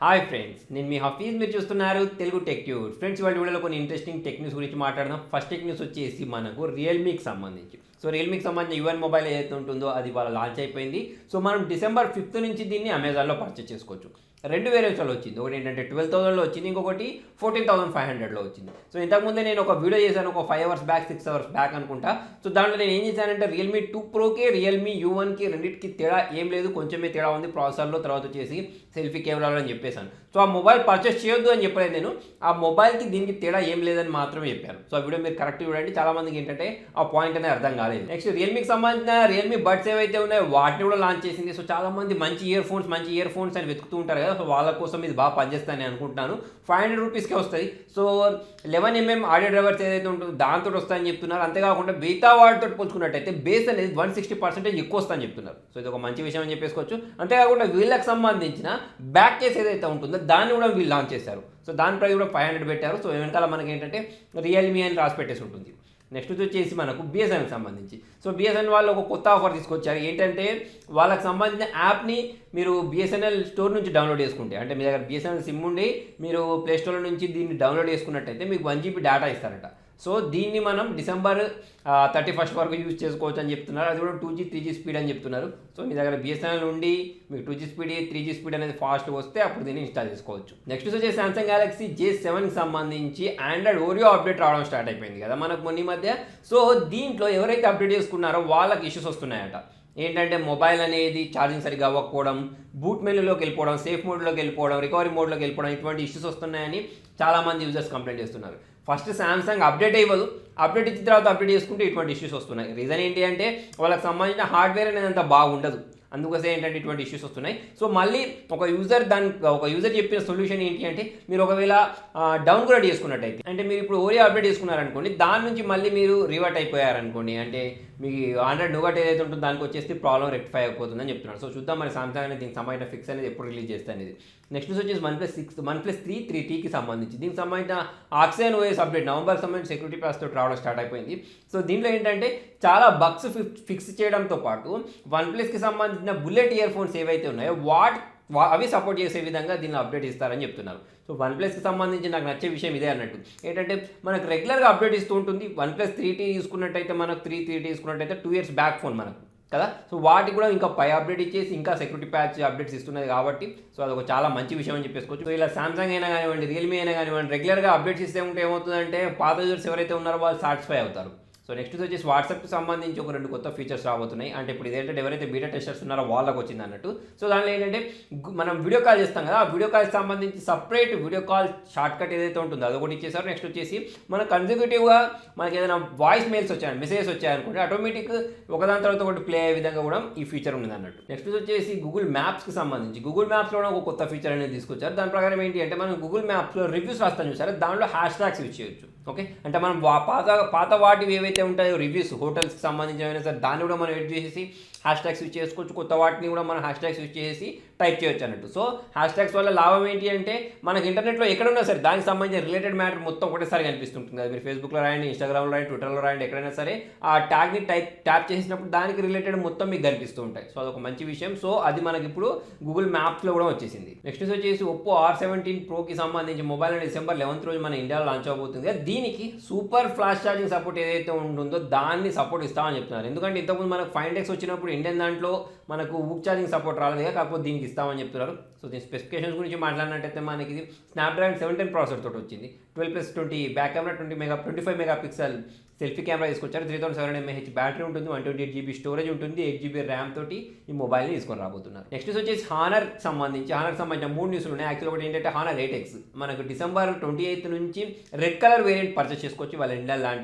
Hi friends, నేను మీ హఫీజ్. మీరు చూస్తున్నారు తెలుగు టెక్ న్యూస్. ఫ్రెండ్స్, ఇవాళ వీడియోలో కొన్ని ఇంట్రెస్టింగ్ టెక్ న్యూస్ గురించి మాట్లాడదాం. ఫస్ట్ టెక్ న్యూస్ వచ్చేసి మనకు రియల్మీకి సంబంధించి. సో రియల్మీకి సంబంధించిన యువన్ మొబైల్ ఏదైతే ఉంటుందో అది ఇవాళ లాంచ్ అయిపోయింది. సో మనం December 5th నుంచి దీన్ని అమెజాన్లో పర్చేస్ చేసుకోవచ్చు. రెండు వేరియంట్స్లో వచ్చింది. ఒకటి ఏంటంటే 12,000లో వచ్చింది, ఇంకొకటి 14,500లో వచ్చింది. సో ఇంతకుముందే నేను ఒక వీడియో చేశాను, ఒక 5 hours బ్యాక్ 6 hours బ్యాక్ అనుకుంటా. సో దాంట్లో నేను ఏం చేశానంటే రియల్మీ 2 ప్రోకి రియల్మీ U1కి రెండింటికి తేడా ఏం లేదు, కొంచెమే తేడా ఉంది ప్రాసెసర్లో, తర్వాత వచ్చేసి సెల్ఫీ కెమెరాలో అని చెప్పేశాను. సో ఆ మొబైల్ పర్చేస్ చేయొద్దు అని చెప్పలేదు నేను, ఆ మొబైల్కి దీనికి తేడా ఏం లేదని మాత్రమే చెప్పాను. సో ఆ వీడియో మీరు కరెక్ట్ చూడండి, చాలా మందికి ఏంటంటే ఆ పాయింట్ అనేది అర్థం కాలేదు. నెక్స్ట్ రియల్మీకి సంబంధించిన రియల్మీ బడ్స్ ఏవైతే ఉన్నాయో వాటిని కూడా లాంచ్ చేసింది. సో చాలా మంది మంచి ఇయర్ ఫోన్స్ అని వెతుకుతూ ఉంటారు కదా, సో వాళ్ళ కోసం ఇది బాగా పనిచేస్తానని అనుకుంటున్నాను. 500 రూపీస్కే వస్తాయి. సో 11mm ఆడియో డ్రైవర్స్ ఏదైతే ఉంటుందో దాంతో వస్తాయని చెప్తున్నారు. అంతేకాకుండా బీటా వాటితో పోల్చుకున్నట్టయితే బేస్ అనేది 160% ఎక్కువ వస్తుందని చెప్తున్నారు. సో ఇది ఒక మంచి విషయం అని చెప్పేసుకోవచ్చు. అంతేకాకుండా వీళ్ళకి సంబంధించిన బ్యాక్ కేస్ ఏదైతే ఉంటుందో దాన్ని కూడా వీళ్ళు లాంచ్ చేశారు. సో దాని ప్రైస్ కూడా 500 పెట్టారు. సో వెనకాల మనకి ఏంటంటే రియల్మీ అని రాసి పెట్టేసి ఉంటుంది. నెక్స్ట్ వచ్చేసి మనకు బిఎస్ఎన్ఎల్కి సంబంధించి. సో బిఎస్ఎన్ఎల్ వాళ్ళు ఒక కొత్త ఆఫర్ తీసుకొచ్చారు. ఏంటంటే వాళ్ళకి సంబంధించిన యాప్ని మీరు బిఎస్ఎన్ఎల్ స్టోర్ నుంచి డౌన్లోడ్ చేసుకుంటే, అంటే మీ దగ్గర బిఎస్ఎన్ఎల్ సిమ్ ఉండి మీరు ప్లే స్టోర్ నుంచి దీన్ని డౌన్లోడ్ చేసుకున్నట్టయితే మీకు 1 GB డేటా ఇస్తారట. సో దీన్ని మనం December 31st వరకు యూజ్ చేసుకోవచ్చు అని చెప్తున్నారు. అది కూడా 2G 3G స్పీడ్ అని చెప్తున్నారు. సో మీ దగ్గర బిఎస్ఎన్ఎల్ ఉండి మీకు 2G స్పీడ్ 3G స్పీడ్ అనేది ఫాస్ట్ వస్తే అప్పుడు దీన్ని ఇన్స్టాల్ చేసుకోవచ్చు. నెక్స్ట్ వచ్చేసి సామ్సంగ్ గెలాక్సీ J7కి సంబంధించి ఆండ్రాయిడ్ ఓరియో అప్డేట్ రావడం స్టార్ట్ అయిపోయింది కదా మనకు మొన్న మధ్య. సో దీంట్లో ఎవరైతే అప్డేట్ చేసుకున్నారో వాళ్ళకి ఇష్యూస్ వస్తున్నాయట. ఏంటంటే మొబైల్ అనేది ఛార్జింగ్ సరిగ్గా అవ్వకపోవడం, బూట్ మెనూలోకి వెళ్ళిపోవడం, సేఫ్ మోడ్లోకి వెళ్ళిపోవడం, రికవరీ మోడ్లోకి వెళ్ళిపోవడం, ఇటువంటి ఇష్యూస్ వస్తున్నాయని చాలామంది యూజర్స్ కంప్లైంట్ చేస్తున్నారు. ఫస్ట్ సామ్సంగ్ అప్డేట్ ఇవ్వదు, అప్డేట్ ఇచ్చిన తర్వాత అప్డేట్ చేసుకుంటే ఇటువంటి ఇష్యూస్ వస్తున్నాయి. రీజన్ ఏంటి అంటే వాళ్ళకి సంబంధించిన హార్డ్వేర్ అనేది అంత బాగుండదు, అందుకోసం ఏంటంటే ఇటువంటి ఇష్యూస్ వస్తున్నాయి. సో మళ్ళీ ఒక యూజర్ చెప్పిన సొల్యూషన్ ఏంటి అంటే మీరు ఒకవేళ డౌన్గ్రేడ్ చేసుకున్నట్టయితే, అంటే మీరు ఇప్పుడు ఓరియో అప్డేట్ చేసుకున్నారనుకోండి, దాని నుంచి మళ్ళీ మీరు రివర్ట్ అయిపోయారనుకోండి, అంటే మీ ఆండ్రాయిడ్ నోగట్ ఏదైతే ఉంటుందో దానికి వచ్చేసి ప్రాబ్లం రెక్టిఫై అయిపోతుందని చెప్తున్నారు. సో చూద్దాం మరి సామ్సంగ్ అనేది దీనికి సంబంధించిన ఫిక్స్ అనేది ఎప్పుడు రిలీజ్ చేస్తే అనేది. నెక్స్ట్ వచ్చేసి OnePlus 3 3Tకి సంబంధించి దీనికి సంబంధించిన ఆక్సిజన్ ఓఎస్ అప్డేట్ నవంబర్ సంబంధించి సెక్యూరిటీ ప్యాచ్ తోటి రావడం స్టార్ట్ అయిపోయింది. సో దీంట్లో ఏంటంటే చాలా బగ్స్ ఫిక్స్ చేయడంతో పాటు OnePlusకి సంబంధించిన బుల్లెట్ ఇయర్ ఫోన్స్ ఏవైతే ఉన్నాయో అవి సపోర్ట్ చేసే విధంగా దీన్ని అప్డేట్ ఇస్తారని చెప్తున్నారు. సో OnePlusకి సంబంధించి నాకు నచ్చే విషయం ఇదే అన్నట్టు. ఏంటంటే మనకు రెగ్యులర్గా అప్డేట్ ఇస్తూ ఉంటుంది. OnePlus 3T తీసుకున్నట్టయితే మనకు 3T తీసుకున్నట్టయితే 2 years బ్యాక్ ఫోన్ మనకు కదా. సో వాటికి కూడా ఇంకా పై అప్డేట్ ఇచ్చేసి ఇంకా సెక్యూరిటీ ప్యాచ్ అప్డేట్స్ ఇస్తున్నది కాబట్టి సో అదొక చాలా మంచి విషయం అని చెప్పేసుకోవచ్చు. సో ఇలా సామ్సంగ్ అయినా కానివ్వండి, రియల్మీ అయినా కానివ్వండి, రెగ్యులర్గా అప్డేట్స్ ఇస్తే ఉంటే ఏమవుతుందంటే పాత యూజర్స్ ఎవరైతే ఉన్నారో వాళ్ళు సాటిస్ఫై అవుతారు. సో నెక్స్ట్ వచ్చేసి వాట్సాప్కి సంబంధించి ఒక 2 కొత్త ఫీచర్స్ రాబోతున్నాయి. అంటే ఇప్పుడు ఇదేంటంటే ఎవరైతే బీటా టెస్టర్స్ ఉన్నారో వాళ్ళకి వచ్చింది అన్నట్టు. సో దాంట్లో ఏంటంటే మనం వీడియో కాల్ చేస్తాం కదా, ఆ వీడియో కాల్కి సంబంధించి separate video call short cut ఏదైతే ఉంటుందో అదొకటి ఇచ్చేసారు. నెక్స్ట్ వచ్చేసి మన కన్సిక్యూటివ్గా మనకి ఏదైనా వాయిస్ మెయిల్స్ మెసేజెస్ వచ్చాయనుకుంటే ఆటోమేటిక్ ఒకదాని తర్వాత ఒకటి ప్లే అయ్యే విధంగా కూడా ఈ ఫీచర్ ఉంది అన్నట్టు. నెక్స్ట్ వచ్చేసి గూగుల్ మ్యాప్స్కి సంబంధించి గూగుల్ మ్యాప్స్లో ఒక కొత్త ఫీచర్ అనేది తీసుకొచ్చారు. దాని ప్రకారం ఏంటి అంటే మనం గూగుల్ మ్యాప్స్లో రివ్యూస్ రాస్తాను చూసారా, దాంట్లో హ్యాష్ ట్యాగ్స్ యూజ్ చేయొచ్చు. ఓకే, అంటే మనం పాత వాటివి ఏవైతే ఉంటాయో రివ్యూస్ హోటల్స్కి సంబంధించినవైనా సరే దాన్ని కూడా మనం ఎడ్ చేసేసి హ్యాష్ ట్యాగ్స్ యూజ్ చేసుకోవచ్చు. కొత్త వాటిని కూడా మనం హ్యాష్ ట్యాగ్స్ యూజ్ చేసి టైప్ చేయొచ్చు అన్నట్టు. సో హ్యాష్ ట్యాగ్స్ వల్ల లాభం ఏంటి అంటే మనకి ఇంటర్నెట్లో ఎక్కడున్నా సరే దానికి సంబంధించిన రిలేటెడ్ మ్యాటర్ మొత్తం ఒకటేసారి కనిపిస్తుంటుంది కదా. మీరు ఫేస్బుక్లో రాయండి, ఇన్స్టాగ్రామ్లో రాయండి, ట్విట్టర్లో రాయండి, ఎక్కడైనా సరే ఆ ట్యాగ్ని ట్యాప్ చేసినప్పుడు దానికి రిలేటెడ్ మొత్తం మీకు కనిపిస్తూ ఉంటాయి. సో అదొక మంచి విషయం. సో అది మనకి ఇప్పుడు గూగుల్ మ్యాప్స్లో కూడా వచ్చేసింది. నెక్స్ట్ వచ్చేసి ఒప్పో R17 ప్రోకి సంబంధించి మొబైల్ అనేది December 11th రోజు మన ఇండియాలో లాంచ్ అవబోతుంది. దీనికి సూపర్ ఫ్లాష్ ఛార్జింగ్ సపోర్ట్ ఏదైతే ఉంటుందో దాన్ని సపోర్ట్ ఇస్తామని చెప్తున్నారు. ఎందుకంటే ఇంతకుముందు మనకు 5X వచ్చినప్పుడు ఇండియన్ దాంట్లో మనకు ఊక్ ఛార్జింగ్ సపోర్ట్ రాలేదు, కాకపోతే దీనికి ఇస్తామని చెప్తున్నారు. సో దీని స్పెసిఫికేషన్స్ గురించి మాట్లాడినట్టయితే మనకి ఇది స్నాప్డ్రాగన్ 710 ప్రాసెసర్ తోటి వచ్చింది. 12+20 back camera, 25 megapixel selfie camera తీసుకొచ్చారు. 3700 mAh బ్యాటరీ ఉంటుంది, 128 GB స్టోరేజ్ ఉంటుంది, 8 GB ర్యామ్ తోటి ఈ మొబైల్ని తీసుకొని రాబోతున్నారు. నెక్స్ట్ వచ్చేసి హానర్కి సంబంధించిన 3 న్యూస్లు ఉన్నాయి. యాక్చువల్ ఒకటి ఏంటంటే Honor 8X మనకు December 28th నుంచి రెడ్ కలర్ వేరియంట్ పర్చేస్ చేసుకోవచ్చు. వాళ్ళ ఇండియా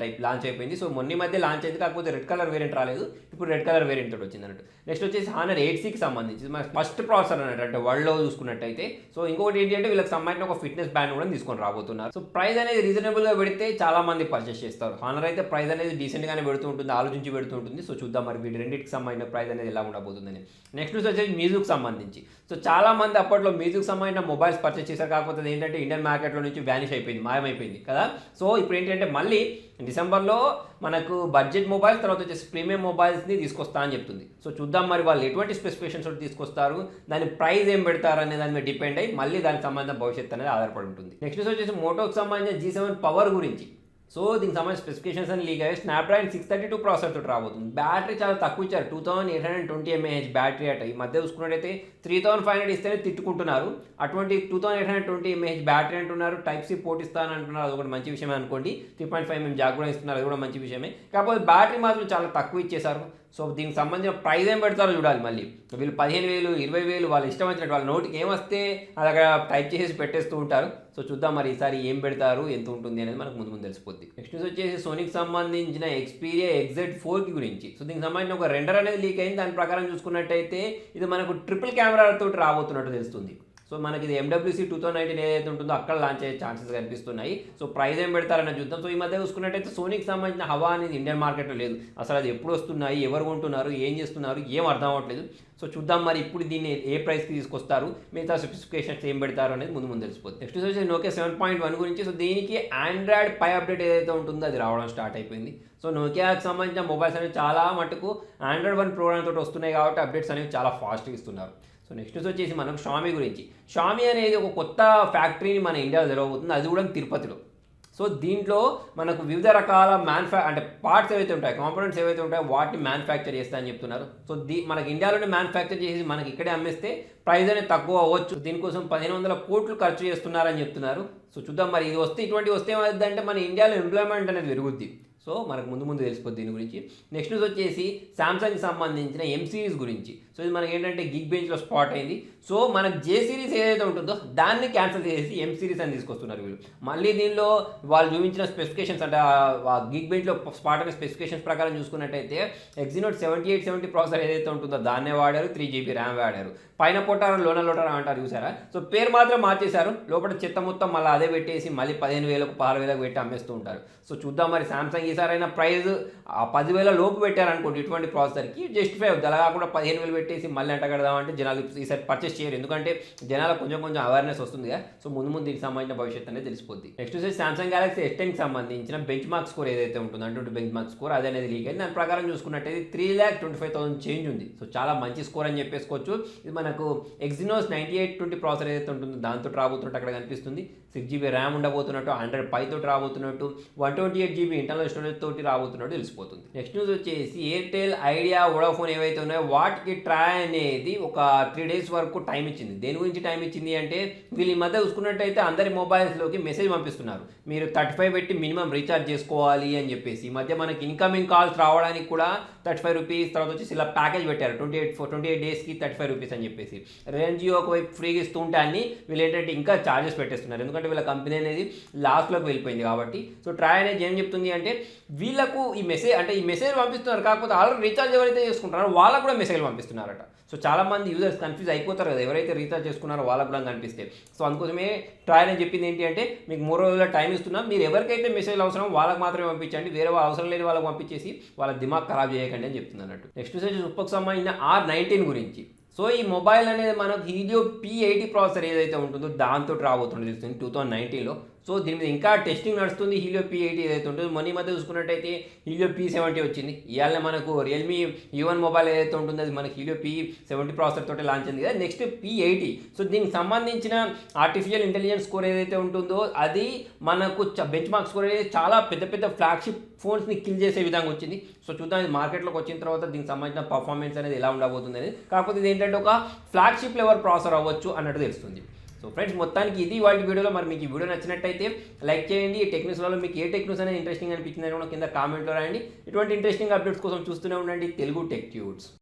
లాంచ్ అయిపోయింది. సో మొన్న మధ్య లాంచ్ అయింది, కాకపోతే రెడ్ కలర్ వేరియంట్ రాలేదు, ఇప్పుడు రెడ్ కలర్ వేరియంట్ తోటి వచ్చింది అన్నట్టు. నెక్స్ట్ వచ్చేసి Honor 8Cకి సంబంధించి మన ఫస్ట్ ప్రాసెసర్ అన్నట్టు, అంటే వరల్డ్లో చూసుకున్నట్టయితే. సో ఇంకొకటి ఏంటి అంటే వీళ్ళకి సంబంధించిన ఒక ఫిట్నెస్ బ్యాండ్ కూడా తీసుకొని రాబోతున్నారు. సో ప్రైస్ అనేది రీజనబుల్గా పెడితే చాలా మంది పర్చేస్ చేస్తారు. Honor అయితే ప్రైస్ అనేది డీసెంట్గానే పెడుతూ ఉంటుంది, ఆలోచించి పెడుతూ ఉంటుంది. సో చూద్దాం మరి వీటి రెండింటికి సంబంధించిన ప్రైస్ అనేది ఎలా ఉండబోతుందని. నెక్స్ట్ న్యూస్ వచ్చేసి మ్యూజిక్ సంబంధించి. సో చాలా మంది అప్పట్లో మ్యూజిక్ సంబంధించిన మొబైల్స్ పర్చేస్ చేశారు, కాకపోతే అది ఏంటంటే ఇండియన్ మార్కెట్లో నుంచి వ్యానిష్ అయిపోయింది, మాయమైపోయింది కదా. సో ఇప్పుడు ఏంటంటే మళ్ళీ డిసెంబర్లో మనకు బడ్జెట్ మొబైల్స్, తర్వాత వచ్చేసి ప్రీమియం మొబైల్స్ని తీసుకొస్తా అని చెప్తుంది. సో చూద్దాం మరి వాళ్ళు ఎటువంటి స్పెసిఫికేషన్స్ తీసుకొస్తారు, దాని ప్రైస్ ఏం పెడతారు అనే దాని మీద డిపెండ్ అయ్యి మళ్ళీ దానికి సంబంధించిన భవిష్యత్తు అనేది ఆధారపడి ఉంటుంది. నెక్స్ట్ వచ్చేసి మోటోకి సంబంధించిన G7 పవర్ గురించి. సో దీనికి సంబంధించిన స్పెసిఫికేషన్స్ అని లీక్ అయ్యాయి. స్నాప్డ్రాగన్ 632 ప్రాసెసర్ తోటి రాబోతుంది. బ్యాటరీ చాలా తక్కువ ఇచ్చారు, 2820 mAh బ్యాటరీ అట. ఈ మధ్య చూసుకున్నట్టయితే 3500 ఇస్తేనే తిట్టుకుంటున్నారు, అటువంటి 2820 mAh బ్యాటరీ అంటున్నారు. టైప్ సి పోర్ట్ ఇస్తాను అంటున్నారు, అది ఒకటి మంచి విషయమే అనుకోండి. 3.5mm జాక్ కూడా ఇస్తున్నారు, అది కూడా మంచి విషయమే. కాకపోతే బ్యాటరీ మాత్రం చాలా తక్కువ ఇచ్చేశారు. సో దీనికి సంబంధించిన ప్రైస్ ఏం పెడతారో చూడాలి. మళ్ళీ వీళ్ళు 15,000 20,000 వాళ్ళు ఇష్టం వచ్చినట్టు వాళ్ళ నోటికి ఏమొస్తే అది అక్కడ టైప్ చేసి పెట్టేస్తూ ఉంటారు. సో చూద్దాం మరి ఈసారి ఏం పెడతారు, ఎంత ఉంటుంది అనేది మనకు ముందు తెలిసిపోద్ది. నెక్స్ట్ వచ్చేసి సోనీకి సంబంధించిన Xperia XZ4 గురించి. సో దీనికి సంబంధించిన ఒక రెండర్ అనేది లీక్ అయింది. దాని ప్రకారం చూసుకున్నట్టయితే ఇది మనకు ట్రిపుల్ కెమెరాతో రాబోతున్నట్టు తెలుస్తుంది. సో మనకి ఇది MWC 2019 ఏదైతే ఉంటుందో అక్కడ లాంచ్ అయ్యే ఛాన్సెస్ కనిపిస్తున్నాయి. సో ప్రైస్ ఏం పెడతారని చూద్దాం. సో ఈ మధ్య చూసుకున్నట్టయితే సోనీకి సంబంధించిన హవా అనేది ఇండియన్ మార్కెట్లో లేదు. అసలు అది ఎప్పుడు వస్తున్నాయి, ఎవరు కొంటున్నారు, ఏం చేస్తున్నారు, ఏం అర్థం అవ్వట్లేదు. సో చూద్దాం మరి ఇప్పుడు దీన్ని ఏ ప్రైస్కి తీసుకొస్తారు, మిగతా స్పెసిఫికేషన్స్ ఏం పెడతారు అనేది ముందు తెలిసిపోతుంది. నెక్స్ట్ వచ్చేసి Nokia 7.1 గురించి. సో దీనికి ఆండ్రాయిడ్ 5 అప్డేట్ ఏదైతే ఉంటుందో అది రావడం స్టార్ట్ అయిపోయింది. సో నోకియాకి సంబంధించిన మొబైల్స్ అనేవి చాలా మటుకు ఆండ్రాయిడ్ 1 ప్రోగ్రామ్ తోటి వస్తున్నాయి కాబట్టి అప్డేట్స్ అనేవి చాలా ఫాస్ట్గా ఇస్తున్నారు. సో నెక్స్ట్ వచ్చేసి మనకు షామీ గురించి. షామీ అనేది ఒక కొత్త ఫ్యాక్టరీని మన ఇండియాలో జరగబోతుంది, అది కూడా తిరుపతిలో. సో దీంట్లో మనకు వివిధ రకాల అంటే పార్ట్స్ ఏవైతే ఉంటాయి, కాంపోనెంట్స్ ఏవైతే ఉంటాయో వాటిని మ్యానుఫ్యాక్చర్ చేస్తా అని చెప్తున్నారు. సో మనకి ఇండియాలోనే మ్యానుఫ్యాక్చర్ చేసి మనకి ఇక్కడే అమ్మేస్తే ప్రైస్ అనేది తక్కువ అవ్వచ్చు. దీనికోసం 1500 కోట్లు ఖర్చు చేస్తున్నారని చెప్తున్నారు. సో చూద్దాం మరి ఇది వస్తే, ఇటువంటి వస్తే ఏమవుతుందంటే మన ఇండియాలో ఎంప్లాయ్మెంట్ అనేది పెరుగుద్ది. సో మనకు ముందు తెలిసిపోద్ది దీని గురించి. నెక్స్ట్ న్యూస్ వచ్చేసి సామ్సంగ్కి సంబంధించిన M సిరీస్ గురించి. సో ఇది మనకి ఏంటంటే గిగ్ బెంచ్లో స్పాట్ అయింది. సో మనకు J సిరీస్ ఏదైతే ఉంటుందో దాన్ని క్యాన్సిల్ చేసి M సిరీస్ అని తీసుకొస్తున్నారు వీళ్ళు. మళ్ళీ దీనిలో వాళ్ళు చూపించిన స్పెసిఫికేషన్స్ అంటే గిగ్ బెంచ్లో స్పాట్ అయిన స్పెసిఫికేషన్స్ ప్రకారం చూసుకున్నట్టయితే Exynos 7870 ప్రాసెసర్ ఏదైతే ఉంటుందో దాన్నే వాడారు, 3GB ర్యామ్ వాడారు. పైన పొట్టారు లోటరా అంటారు చూసారా. సో పేరు మాత్రం మార్చేశారు, లోపల చెత్త మొత్తం మళ్ళీ అదే పెట్టేసి మళ్ళీ 15,000 16,000 పెట్టి అమ్మేస్తూ ఉంటారు. సో చూద్దాం మరి సామ్సంగ్ ఈసారైనా ప్రైస్ 10,000 లోపు పెట్టారనుకోండి ఇటువంటి ప్రాసెసర్కి జస్టిఫై అవుతుంది. అలా కాకుండా 15,000 పెట్టేసి మళ్ళీ అంట కడదామంటే జనాలు ఈసారి పర్చేస్ చేయరు, ఎందుకంటే జనాలకు కొంచెం అవేర్నెస్ వస్తుంది కదా. సో ముందు దీనికి సంబంధించిన భవిష్యత్తు అనేది తెలిసిపోద్ది. నెక్స్ట్ వచ్చేసి సామ్సంగ్ గెలాక్సీ S10కి సంబంధించిన బెంచ్ మార్క్ స్కోర్ ఏదైతే ఉంటుందో అంటే బెంచ్ మార్క్ స్కోర్ అది అనేది లీక్ అయింది. దాని ప్రకారం చూసుకున్నట్టయితే 3,25,000 చేంజ్ ఉంది. సో చాలా మంచి స్కోర్ అని చెప్పేసుకోవచ్చు. ఇది మనకు Exynos 9820 ప్రాసెసర్ ఏదైతే ఉంటుందో దాంతో రాబోతున్నట్టు అక్కడ కనిపిస్తుంది. 6GB ర్యామ్ ఉండబోతున్నట్టు, 100 పై తోటి రాబోతున్నట్టు, 128GB ఇంటర్నల్ స్టోరేజ్ తోటి రాబోతున్నట్టు తెలిసిపోతుంది. నెక్స్ట్ న్యూస్ వచ్చేసి ఎయిర్టెల్, ఐడియా, వోడాఫోన్ ఏవైతే ఉన్నాయో వాటికి ట్రై అనేది ఒక 3 days వరకు టైం ఇచ్చింది. దేని గురించి టైం ఇచ్చింది అంటే వీళ్ళు ఈ మధ్య చూసుకున్నట్టయితే అందరి మొబైల్స్లోకి మెసేజ్ పంపిస్తున్నారు, మీరు 35 పెట్టి మినిమం రీఛార్జ్ చేసుకోవాలి అని చెప్పేసి. ఈ మధ్య మనకి ఇన్కమింగ్ కాల్స్ రావడానికి కూడా 35 రూపీస్, తర్వాత వచ్చేసి ఇలా ప్యాకేజ్ పెట్టారు 28 డేస్కి 35 రూపీస్ అని చెప్పేసి. రిలయన్స్ జియో ఒకవైపు ఫ్రీగా ఇస్తూ ఉంటే అన్ని వీళ్ళు ఏంటంటే ఇంకా ఛార్జెస్ పెట్టేస్తున్నారు, ఎందుకంటే వీళ్ళ కంపెనీ అనేది లాస్ట్లోకి వెళ్ళిపోయింది కాబట్టి. సో ట్రై అనేది ఏం చెప్తుంది అంటే వీళ్ళకు ఈ మెసేజ్ పంపిస్తున్నారు, కాకపోతే ఆల్రెడీ రీఛార్జ్ ఎవరైతే చేసుకుంటారో వాళ్ళకు కూడా మెసేజ్ పంపిస్తున్నారట. సో చాలామంది యూజర్స్ కన్ఫ్యూజ్ అయిపోతారు కదా, ఎవరైతే రీఛార్జ్ చేసుకున్నారో వాళ్ళకు కూడా కనిపిస్తే. సో అందుకోసమే ట్రై అని చెప్పింది ఏంటి అంటే మీకు 3 రోజుల టైం ఇస్తున్నాం, మీరు ఎవరికైతే మెసేజ్ అవసరం వాళ్ళకి మాత్రమే పంపించండి, వేరే వాళ్ళు అవసరం లేని వాళ్ళకి పంపించేసి వాళ్ళ దిమాగ్ ఖరాబ్ చేయకండి అని చెప్తుంది అన్నట్టు. నెక్స్ట్ వచ్చేసి సూపర్కి సంబంధించిన R19 గురించి. సో ఈ మొబైల్ అనేది మనకు హీలియో P80 ప్రాసెసర్ ఏదైతే ఉంటుందో దాంతో రాబోతుంది 2019లో. సో దీని మీద ఇంకా టెస్టింగ్ నడుస్తుంది. హీలియో P80 ఏదైతే ఉంటుందో మొన్న మధ్య చూసుకున్నట్టయితే హీలియో P70 వచ్చింది. ఇవాళ మనకు రియల్మీ U1 మొబైల్ ఏదైతే ఉంటుందో అది మనకి హీలియో P70 ప్రాసెసర్ తోటి లాంచ్ అయింది కదా. Next P80. సో దీనికి సంబంధించిన ఆర్టిఫిషియల్ ఇంటెలిజెన్స్ స్కోర్ ఏదైతే ఉంటుందో అది మనకు బెంచ్ మార్క్ స్కోర్ అనేది చాలా పెద్ద ఫ్లాగ్షిప్ ఫోన్స్ని కిల్ చేసే విధంగా వచ్చింది. సో చూద్దాం ఇది మార్కెట్లోకి వచ్చిన తర్వాత దీనికి సంబంధించిన పర్ఫార్మెన్స్ అనేది ఎలా ఉండబోతుంది అనేది. కాకపోతే ఇది ఏంటంటే ఒక ఫ్లాగ్షిప్ లెవెల్ ప్రాసెసర్ అవ్వచ్చు అన్నట్టు తెలుస్తుంది. సో ఫ్రెండ్స్ మొత్తానికి ఇది వాళ్ళ వీడియోలో. మరి మీకు ఈ వీడియో నచ్చినట్టయితే లైక్ చేయండి. ఈ టెక్నిక్స్లలో మీకు ఏ టెక్నిక్స్ అనేది ఇంట్రెస్టింగ్ అనిపించిందని కూడా కింద కామెంట్లో రాయండి. ఇటువంటి ఇంట్రెస్టింగ్ అప్డేట్స్ కోసం చూస్తూనే ఉండండి తెలుగు టెక్ ట్యూట్స్.